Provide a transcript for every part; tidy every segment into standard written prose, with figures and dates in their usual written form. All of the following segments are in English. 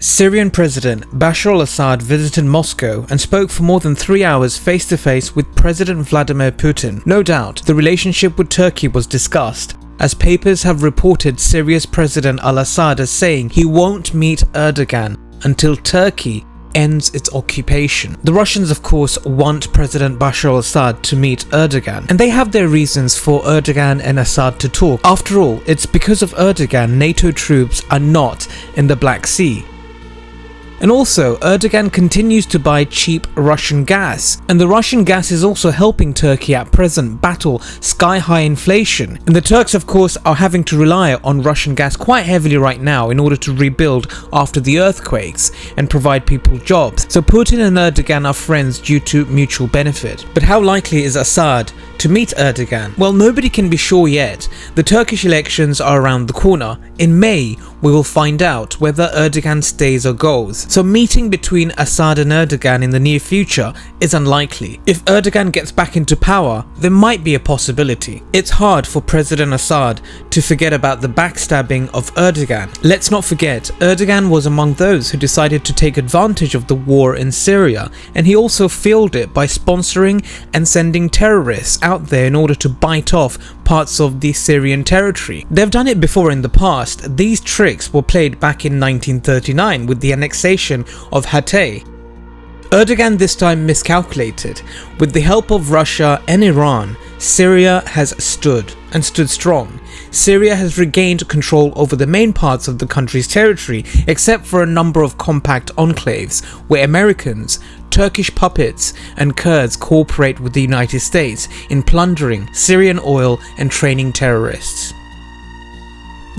Syrian President Bashar al-Assad visited Moscow and spoke for more than 3 hours face-to-face with President Vladimir Putin. No doubt, the relationship with Turkey was discussed, as papers have reported Syria's President al-Assad as saying he won't meet Erdogan until Turkey ends its occupation. The Russians, of course, want President Bashar al-Assad to meet Erdogan, and they have their reasons for Erdogan and Assad to talk. After all, it's because of Erdogan NATO troops are not in the Black Sea. And also, Erdogan continues to buy cheap Russian gas, and the Russian gas is also helping Turkey at present battle sky-high inflation. And the Turks, of course, are having to rely on Russian gas quite heavily right now in order to rebuild after the earthquakes and provide people jobs. So Putin and Erdogan are friends due to mutual benefit. But how likely is Assad to meet Erdogan? Well, nobody can be sure yet. The Turkish elections are around the corner. In May, we will find out whether Erdogan stays or goes. So meeting between Assad and Erdogan in the near future is unlikely. If Erdogan gets back into power, there might be a possibility. It's hard for President Assad to forget about the backstabbing of Erdogan. Let's not forget, Erdogan was among those who decided to take advantage of the war in Syria, and he also fueled it by sponsoring and sending terrorists out there in order to bite off parts of the Syrian territory. They've done it before in the past. These tricks were played back in 1939 with the annexation of Hatay. Erdogan this time miscalculated. With the help of Russia and Iran, Syria has stood strong. Syria has regained control over the main parts of the country's territory, except for a number of compact enclaves where Americans, Turkish puppets and Kurds cooperate with the United States in plundering Syrian oil and training terrorists.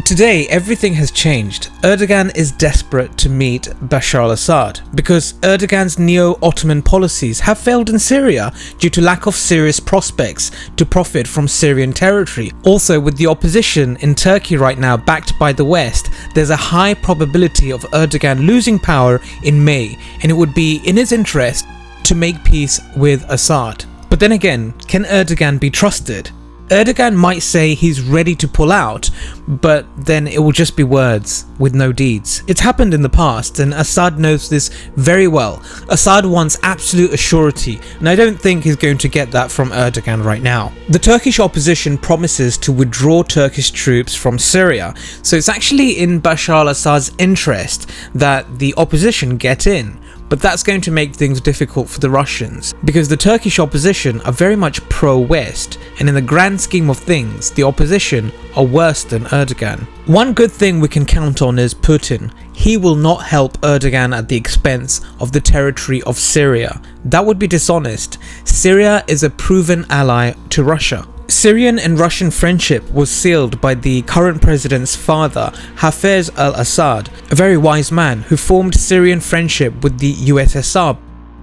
Today, everything has changed. Erdogan is desperate to meet Bashar al-Assad because Erdogan's neo-Ottoman policies have failed in Syria due to lack of serious prospects to profit from Syrian territory. Also, with the opposition in Turkey right now backed by the West, there's a high probability of Erdogan losing power in May, and it would be in his interest to make peace with Assad. But then again, can Erdogan be trusted? Erdogan might say he's ready to pull out, but then it will just be words with no deeds. It's happened in the past, and Assad knows this very well. Assad wants absolute assurity, and I don't think he's going to get that from Erdogan right now. The Turkish opposition promises to withdraw Turkish troops from Syria, so it's actually in Bashar al-Assad's interest that the opposition get in. But that's going to make things difficult for the Russians, because the Turkish opposition are very much pro-West, and in the grand scheme of things, the opposition are worse than Erdogan. One good thing we can count on is Putin. He will not help Erdogan at the expense of the territory of Syria. That would be dishonest. Syria is a proven ally to Russia. Syrian and Russian friendship was sealed by the current president's father, Hafez al-Assad, a very wise man who formed Syrian friendship with the USSR.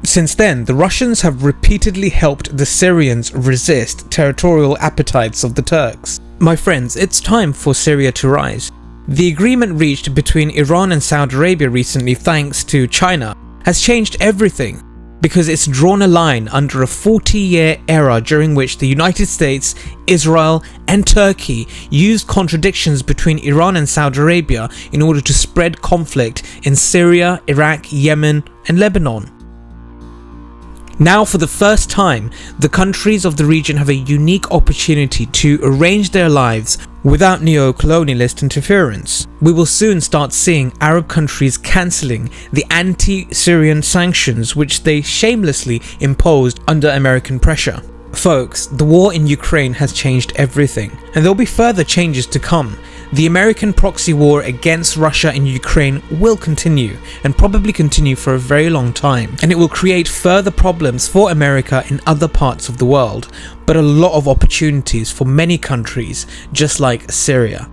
Since then, the Russians have repeatedly helped the Syrians resist territorial appetites of the Turks. My friends, it's time for Syria to rise. The agreement reached between Iran and Saudi Arabia recently, thanks to China, has changed everything, because it's drawn a line under a 40-year era during which the United States, Israel and Turkey used contradictions between Iran and Saudi Arabia in order to spread conflict in Syria, Iraq, Yemen and Lebanon. Now, for the first time, the countries of the region have a unique opportunity to arrange their lives without neo-colonialist interference. We will soon start seeing Arab countries cancelling the anti-Syrian sanctions which they shamelessly imposed under American pressure. Folks, the war in Ukraine has changed everything, and there will be further changes to come. The American proxy war against Russia in Ukraine will continue, and probably continue for a very long time, and it will create further problems for America in other parts of the world, but a lot of opportunities for many countries, just like Syria.